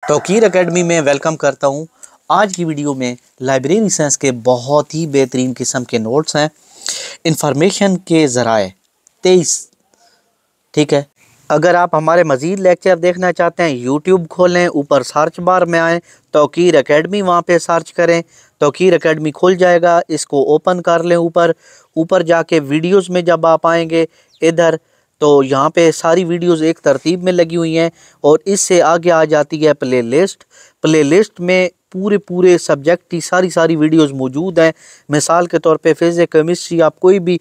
توقیر academy میں welcome کرتا ہوں۔ آج کی ویڈیو میں لائبریری سائنس کے بہت ہی بہترین قسم کے نوٹس ہیں۔ انفارمیشن کے ذرائع 23، ٹھیک ہے۔ اگر آپ ہمارے مزید لیکچر دیکھنا چاہتے ہیں یوٹیوب کھولیں، اوپر سرچ بار میں آئیں، توقیر اکیڈمی وہاں پہ سرچ کریں، توقیر اکیڈمی کھل جائے گا۔ اس کو اوپن کر لیں، اوپر جا کے ویڈیوز میں جب آپ آئیں گے ادھر تو یہاں پہ ساری ویڈیوز ایک ترتیب میں لگی ہوئی ہیں، اور اس سے آگے آ جاتی ہے پلے لسٹ میں پورے سبجیکٹ کی ساری ویڈیوز موجود ہیں۔ مثال کے طور پہ فزکس، کیمسٹری، آپ کوئی بھی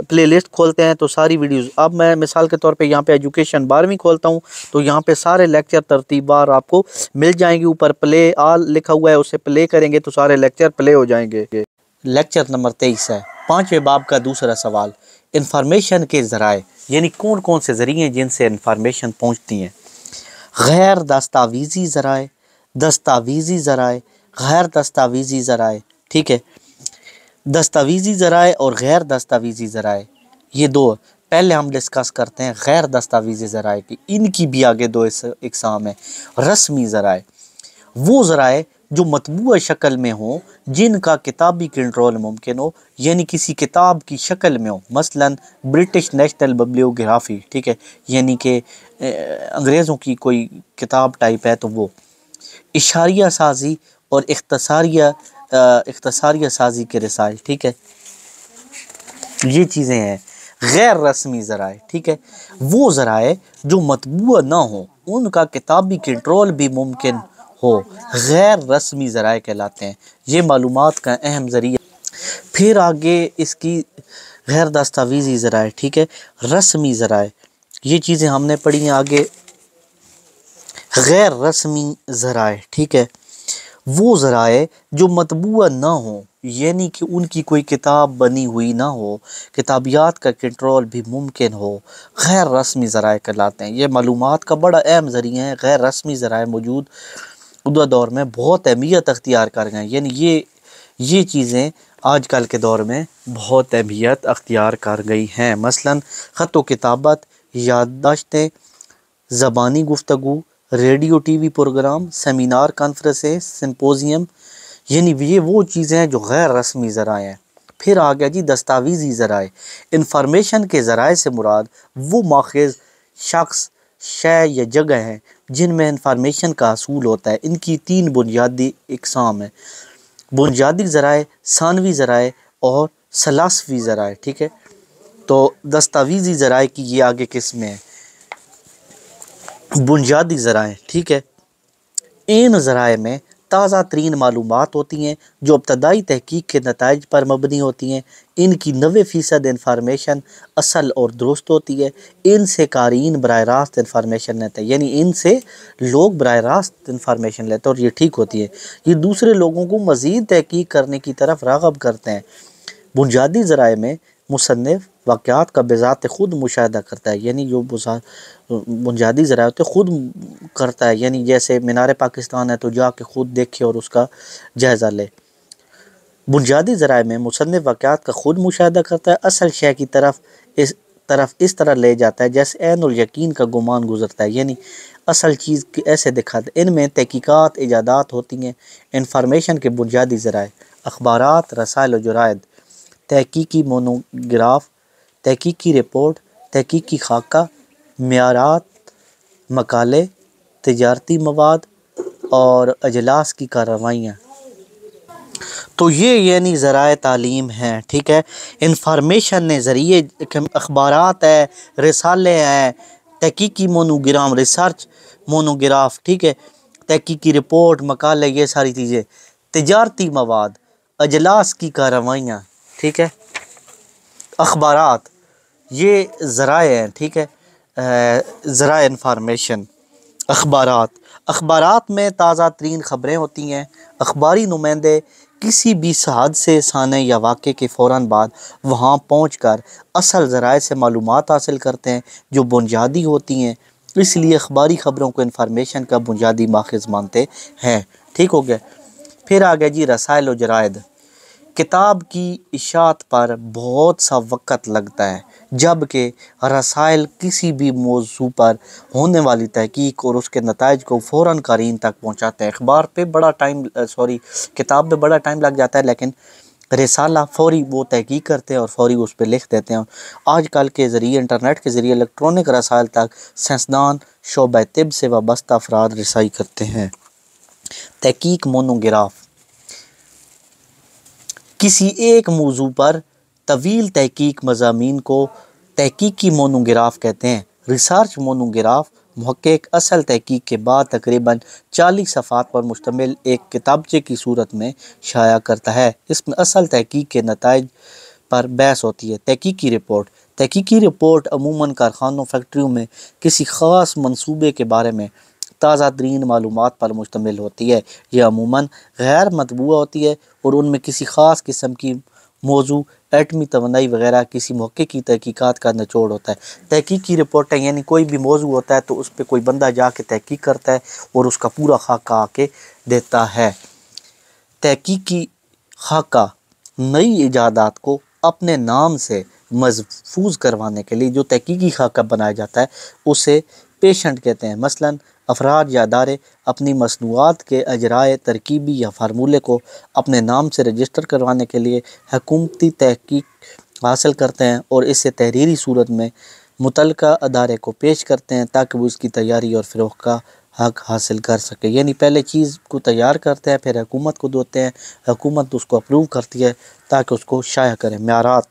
پلے لسٹ کھولتے ہیں تو ساری ویڈیوز، اب میں مثال کے طور پہ یہاں پہ ایجوکیشن 12ویں کھولتا ہوں تو یہاں پہ سارے لیکچر ترتیب بار آپ کو مل جائیں گے۔ اوپر پلے آل لکھا ہوا ہے، اسے پلے کریں گے تو سارے لیکچر پلے ہو جائیں گے۔ لیکچر نمبر 23 ہے، 5ویں باب کا دوسرا سوال۔ انفارمیشن کے ذرائع یعنی کون سے ذریعے جن سے انفارمیشن پہنچتی ہیں؟ غیر دستاویزی ذرائع، دستاویزی ذرائع، غیر دستاویزی ذرائع، ٹھیک ہے۔ دستاویزی ذرائع اور غیر دستاویزی ذرائع یہ دو پہلے ہم ڈسکس کرتے ہیں۔ غیر دستاویزی ذرائع کی ان کی بھی آگے دو اقسام ہیں۔ رسمی ذرائع وہ ذرائع جو مطبوع شکل میں ہوں، جن کا کتابی کنٹرول ممکن ہو، یعنی کسی کتاب کی شکل میں ہو، مثلا برٹش نیشنل ببلیوگرافی، ٹھیک ہے، یعنی کہ انگریزوں کی کوئی کتاب ٹائپ ہے تو وہ۔ اشاریہ سازی اور اختصاریہ سازی کے رسائل، ٹھیک ہے، یہ چیزیں ہیں غیر رسمی ذرائع، ٹھیک ہے۔ وہ ذرائع جو مطبوع نہ ہوں، ان کا کتابی کنٹرول بھی ممکن ہو، غیر رسمی ذرائع کہلاتے ہیں۔ یہ معلومات کا اہم ذریعہ۔ پھر آگے اس کی غیر دستاویزی ذرائع، ٹھیک ہے۔ رسمی ذرائع یہ چیزیں ہم نے پڑھی ہیں آگے۔ غیر رسمی ذرائع، ٹھیک ہے، وہ ذرائع جو مطبوع نہ ہوں، یعنی کہ ان کی کوئی کتاب بنی ہوئی نہ ہو، کتابیات کا کنٹرول بھی ممکن ہو، غیر رسمی ذرائع کہلاتے ہیں۔ یہ معلومات کا بڑا اہم ذریعہ ہے۔ غیر رسمی ذرائع موجودہ دور میں بہت اہمیت اختیار کر گئے ہیں، یعنی یہ چیزیں آج کل کے دور میں بہت اہمیت اختیار کر گئی ہیں۔ مثلا خط و کتابت، یادداشتیں، زبانی گفتگو، radio TV programme, seminar, کانفرنسیں، سمپوزیم، یعنی یہ وہ چیزیں ہیں جو غیر رسمی ذرائع ہیں۔ پھر آ گیا جی دستاویزی ذرائع۔ انفارمیشن کے ذرائع سے مراد وہ ماخذ، شخص، شے یا جگہ ہیں جن میں انفارمیشن کا حصول ہوتا ہے۔ ان کی 3 بنیادی اقسام ہیں: بنیادی ذرائع، ثانوی ذرائع اور ثلاثوی ذرائع، ٹھیک ہے۔ تو دستاویزی ذرائع کی یہ آگے قسمیں ہیں۔ بنیادی ذرائع، ٹھیک ہے، ان ذرائع میں تازہ ترین معلومات ہوتی ہیں جو ابتدائی تحقیق کے نتائج پر مبنی ہوتی ہیں۔ ان کی 90% انفارمیشن اصل اور درست ہوتی ہے۔ ان سے قارئین براہ راست انفارمیشن لیتے ہیں، یعنی ان سے لوگ براہ راست انفارمیشن لیتے ہیں اور یہ ٹھیک ہوتی ہے۔ یہ دوسرے لوگوں کو مزید تحقیق کرنے کی طرف راغب کرتے ہیں۔ بنیادی ذرائع میں مصنف واقعات کا بذات خود مشاہدہ کرتا ہے، یعنی جو بنیادی ذرائع ہوتے خود کرتا ہے، یعنی جیسے مینار پاکستان ہے تو جا کے خود دیکھے اور اس کا جائزہ لے۔ بنیادی ذرائع میں مصنف واقعات کا خود مشاہدہ کرتا ہے، اصل شے کی طرف اس طرح لے جاتا ہے جیسے عین الیقین کا گمان گزرتا ہے، یعنی اصل چیز ایسے دکھاتا ہے۔ ان میں تحقیقات، ایجادات ہوتی ہیں۔ انفارمیشن کے بنیادی ذرائع: اخبارات، رسائل و جرائد، تحقیقی مونوگراف، تحقیقی رپورٹ، تحقیقی خاکہ، معیارات، مقالے، تجارتی مواد اور اجلاس کی کارروائیاں۔ تو یہ یعنی ذرائع تعلیم ہیں، ٹھیک ہے۔ انفارمیشن نے ذریعے اخبارات ہے، رسالے ہیں، تحقیقی مونوگراف، ریسرچ مونوگراف، ٹھیک ہے، تحقیقی رپورٹ، مقالے، یہ ساری چیزیں، تجارتی مواد، اجلاس کی کارروائیاں، ٹھیک ہے۔ اخبارات یہ ذرائع ہیں، ٹھیک ہے، ذرائع انفارمیشن۔ اخبارات میں تازہ ترین خبریں ہوتی ہیں۔ اخباری نمائندے کسی بھی حادثے، سانحے یا واقعے کے فوراً بعد وہاں پہنچ کر اصل ذرائع سے معلومات حاصل کرتے ہیں جو بنیادی ہوتی ہیں، اس لیے اخباری خبروں کو انفارمیشن کا بنیادی ماخذ مانتے ہیں، ٹھیک ہو گیا۔ پھر آ گیا جی رسائل و جرائد۔ کتاب کی اشاعت پر بہت سا وقت لگتا ہے، جبکہ رسائل کسی بھی موضوع پر ہونے والی تحقیق اور اس کے نتائج کو فوراً قارئین تک پہنچاتے ہیں۔ اخبار پہ بڑا ٹائم کتاب پہ بڑا ٹائم لگ جاتا ہے، لیکن رسالہ فوری وہ تحقیق کرتے ہیں اور فوری اس پہ لکھ دیتے ہیں۔ آج کل کے ذریعے انٹرنیٹ کے ذریعے الیکٹرانک رسائل تک سائنسدان، شعبہ طب سے وابستہ افراد رسائی کرتے ہیں۔ تحقیق مونوگراف کسی ایک موضوع پر طویل تحقیق مضامین کو تحقیقی مونوگراف کہتے ہیں۔ ریسرچ مونوگراف محقق اصل تحقیق کے بعد تقریباً 40 صفحات پر مشتمل ایک کتابچے کی صورت میں شائع کرتا ہے۔ اس میں اصل تحقیق کے نتائج پر بحث ہوتی ہے۔ تحقیقی رپورٹ عموماً کارخانوں، فیکٹریوں میں کسی خاص منصوبے کے بارے میں تازہ ترین معلومات پر مشتمل ہوتی ہے۔ یہ عموماً غیر مطبوعہ ہوتی ہے اور ان میں کسی خاص قسم کی موضوع، ایٹمی توانائی وغیرہ کسی موقع کی تحقیقات کا نچوڑ ہوتا ہے۔ تحقیقی رپورٹیں یعنی کوئی بھی موضوع ہوتا ہے تو اس پہ کوئی بندہ جا کے تحقیق کرتا ہے اور اس کا پورا خاکہ آ کے دیتا ہے۔ تحقیقی خاکہ نئی ایجادات کو اپنے نام سے محفوظ کروانے کے لیے جو تحقیقی خاکہ بنایا جاتا ہے اسے پیشنٹ کہتے ہیں۔ مثلاً افراد یا ادارے اپنی مصنوعات کے اجرائے ترکیبی یا فارمولے کو اپنے نام سے رجسٹر کروانے کے لیے حکومتی تحقیق حاصل کرتے ہیں اور اسے تحریری صورت میں متعلقہ ادارے کو پیش کرتے ہیں تاکہ وہ اس کی تیاری اور فروغ کا حق حاصل کر سکے۔ یعنی پہلے چیز کو تیار کرتے ہیں، پھر حکومت کو دیتے ہیں، حکومت اس کو اپروو کرتی ہے تاکہ اس کو شائع کریں۔ معیارات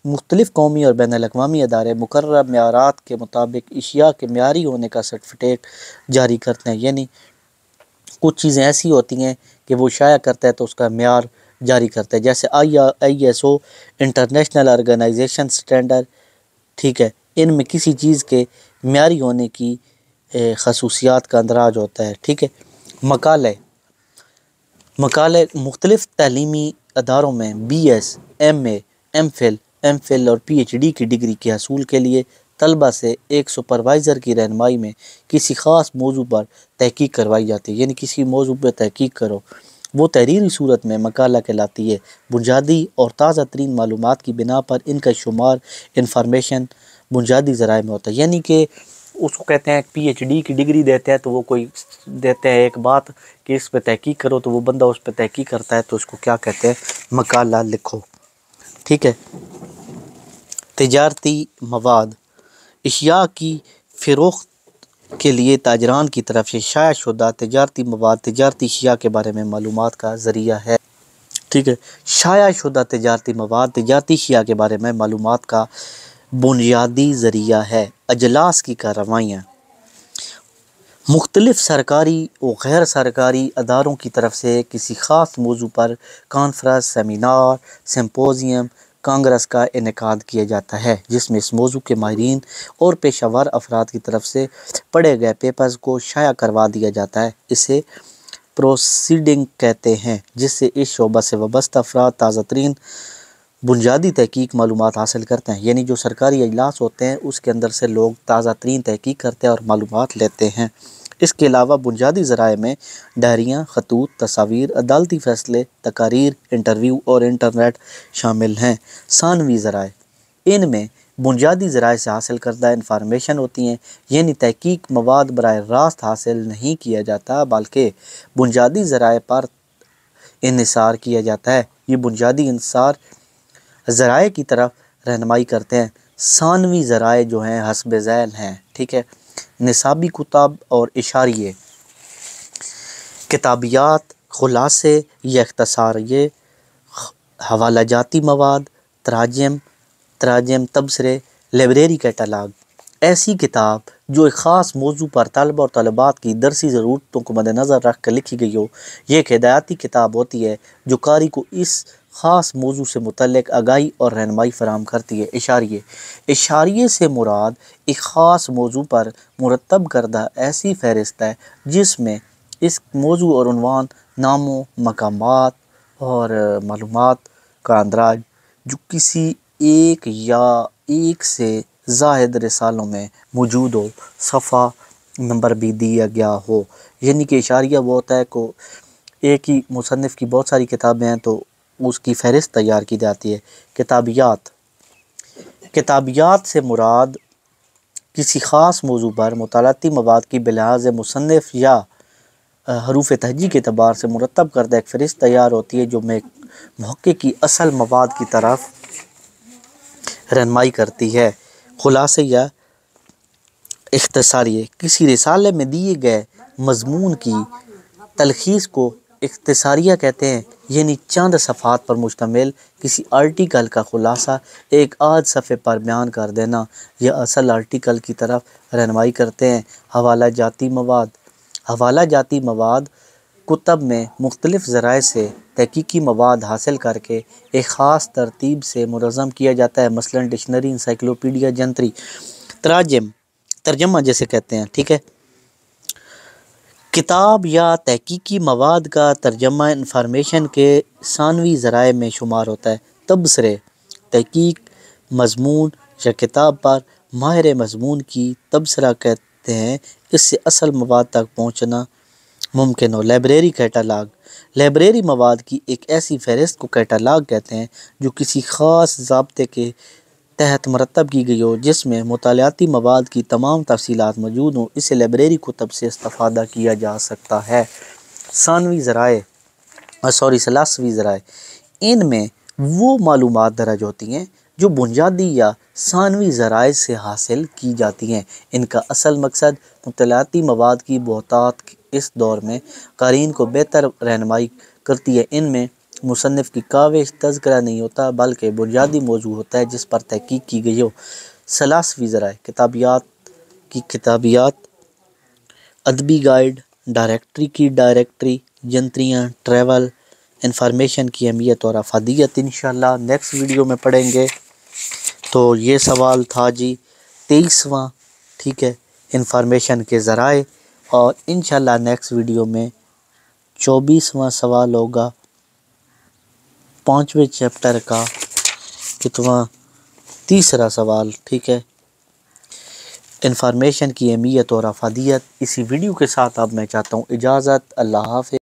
مختلف قومی اور بین الاقوامی ادارے مقررہ معیارات کے مطابق اشیاء کے معیاری ہونے کا سرٹیفکیٹ جاری کرتے ہیں۔ یعنی کچھ چیزیں ایسی ہوتی ہیں کہ وہ شائع کرتا ہے تو اس کا معیار جاری کرتا ہے، جیسے ISO انٹرنیشنل آرگنائزیشن اسٹینڈرڈ، ٹھیک ہے، ان میں کسی چیز کے معیاری ہونے کی خصوصیات کا اندراج ہوتا ہے، ٹھیک ہے۔ مقالے مختلف تعلیمی اداروں میں BS، MA، MPhil اور PhD کی ڈگری کے حصول کے لیے طلبہ سے ایک سپروائزر کی رہنمائی میں کسی خاص موضوع پر تحقیق کروائی جاتی ہے۔ یعنی کسی موضوع پر تحقیق کرو، وہ تحریری صورت میں مقالہ کہلاتی ہے۔ بنیادی اور تازہ ترین معلومات کی بنا پر ان کا شمار انفارمیشن بنیادی ذرائع میں ہوتا ہے۔ یعنی کہ اس کو کہتے ہیں PhD کی ڈگری دیتے ہیں تو وہ کوئی دیتے ہیں ایک بات کہ اس پہ تحقیق کرو، تو وہ بندہ اس پہ تحقیق کرتا ہے تو اس کو کیا کہتے ہیں؟ مقالہ لکھو، ٹھیک ہے۔ تجارتی مواد اشیاء کی فروخت کے لیے تاجران کی طرف سے شائع شدہ تجارتی مواد تجارتی اشیاء کے بارے میں معلومات کا ذریعہ ہے، ٹھیک ہے۔ شائع شدہ تجارتی مواد تجارتی اشیاء کے بارے میں معلومات کا بنیادی ذریعہ ہے۔ اجلاس کی کارروائیاں مختلف سرکاری و غیر سرکاری اداروں کی طرف سے کسی خاص موضوع پر کانفرنس، سیمینار، سمپوزیم، کانگریس کا انعقاد کیا جاتا ہے جس میں اس موضوع کے ماہرین اور پیشہ ور افراد کی طرف سے پڑھے گئے پیپرز کو شائع کروا دیا جاتا ہے۔ اسے پروسیڈنگ کہتے ہیں جس سے اس شعبہ سے وابستہ افراد تازہ ترین بنیادی تحقیق معلومات حاصل کرتے ہیں۔ یعنی جو سرکاری اجلاس ہوتے ہیں اس کے اندر سے لوگ تازہ ترین تحقیق کرتے ہیں اور معلومات لیتے ہیں۔ اس کے علاوہ بنیادی ذرائع میں ڈائریاں، خطوط، تصاویر، عدالتی فیصلے، تقاریر، انٹرویو اور انٹرنیٹ شامل ہیں۔ ثانوی ذرائع ان میں بنیادی ذرائع سے حاصل کردہ انفارمیشن ہوتی ہیں، یعنی تحقیق مواد براہ راست حاصل نہیں کیا جاتا بلکہ بنیادی ذرائع پر انحصار کیا جاتا ہے۔ یہ بنیادی انحصار ذرائع کی طرف رہنمائی کرتے ہیں۔ ثانوی ذرائع جو ہیں حسب ذیل ہیں، ٹھیک ہے۔ نصابی کتاب اور اشاریے، کتابیات، خلاصے یا اختصاریے، حوالہ جاتی مواد، تراجم، تبصرے، لائبریری کیٹلاگ۔ ایسی کتاب جو ایک خاص موضوع پر طلبہ اور طالبات کی درسی ضرورتوں کو مد نظر رکھ کر لکھی گئی ہو، یہ ایک ہدایتی کتاب ہوتی ہے جو قاری کو اس خاص موضوع سے متعلق آگاہی اور رہنمائی فراہم کرتی ہے۔ اشاریے سے مراد ایک خاص موضوع پر مرتب کردہ ایسی فہرست ہے جس میں اس موضوع اور عنوان، ناموں، مقامات اور معلومات کا اندراج جو کسی ایک یا ایک سے زائد رسالوں میں موجود ہو، صفحہ نمبر بھی دیا گیا ہو۔ یعنی کہ اشاریہ وہ ہوتا ہے کہ ایک ہی مصنف کی بہت ساری کتابیں ہیں تو اس کی فہرست تیار کی جاتی ہے۔ کتابیات، کتابیات سے مراد کسی خاص موضوع پر مطالعاتی مواد کی بلحاظ مصنف یا حروف تہجی کے اعتبار سے مرتب کردہ ایک فہرست تیار ہوتی ہے جو محقق کی اصل مواد کی طرف رہنمائی کرتی ہے۔ خلاصے یا اختصاریہ، کسی رسالے میں دیے گئے مضمون کی تلخیص کو اختصاریہ کہتے ہیں، یعنی چند صفحات پر مشتمل کسی آرٹیکل کا خلاصہ ایک آدھ صفحے پر بیان کر دینا یا اصل آرٹیکل کی طرف رہنمائی کرتے ہیں۔ حوالہ جاتی مواد، حوالہ جاتی مواد کتب میں مختلف ذرائع سے تحقیقی مواد حاصل کر کے ایک خاص ترتیب سے منظم کیا جاتا ہے، مثلاً ڈکشنری، انسائکلوپیڈیا، جنتری۔ تراجم، ترجمہ جیسے کہتے ہیں، ٹھیک ہے۔ کتاب یا تحقیقی مواد کا ترجمہ انفارمیشن کے ثانوی ذرائع میں شمار ہوتا ہے۔ تبصرے، تحقیق، مضمون یا کتاب پر ماہر مضمون کی تبصرہ کہتے ہیں، اس سے اصل مواد تک پہنچنا ممکن ہو۔ لائبریری کیٹالاگ، لائبریری مواد کی ایک ایسی فہرست کو کیٹالاگ کہتے ہیں جو کسی خاص ضابطے کے تحت مرتب کی گئی ہو، جس میں مطالعاتی مواد کی تمام تفصیلات موجود ہوں۔ اسے لائبریری کتب سے استفادہ کیا جا سکتا ہے۔ ثانوی ذرائع، ثلاثوی ذرائع، ان میں وہ معلومات درج ہوتی ہیں جو بنیادی یا ثانوی ذرائع سے حاصل کی جاتی ہیں۔ ان کا اصل مقصد مطالعاتی مواد کی بہتات اس دور میں قارئین کو بہتر رہنمائی کرتی ہے۔ ان میں مصنف کی کاوش تذکرہ نہیں ہوتا بلکہ بنیادی موضوع ہوتا ہے جس پر تحقیق کی گئی ہو۔ ثلاثوی ذرائع، کتابیات کی کتابیات، ادبی گائیڈ، ڈائریکٹری کی ڈائریکٹری، جنتریاں، ٹریول، انفارمیشن کی اہمیت اور افادیت انشاءاللہ نیکسٹ ویڈیو میں پڑھیں گے۔ تو یہ سوال تھا جی 23واں، ٹھیک ہے، انفارمیشن کے ذرائع، اور انشاءاللہ نیکسٹ ویڈیو میں 24واں سوال ہوگا 5ویں چیپٹر کا کتواں، تیسرا سوال، ٹھیک ہے، انفارمیشن کی اہمیت اور افادیت۔ اسی ویڈیو کے ساتھ اب میں چاہتا ہوں اجازت، اللہ حافظ۔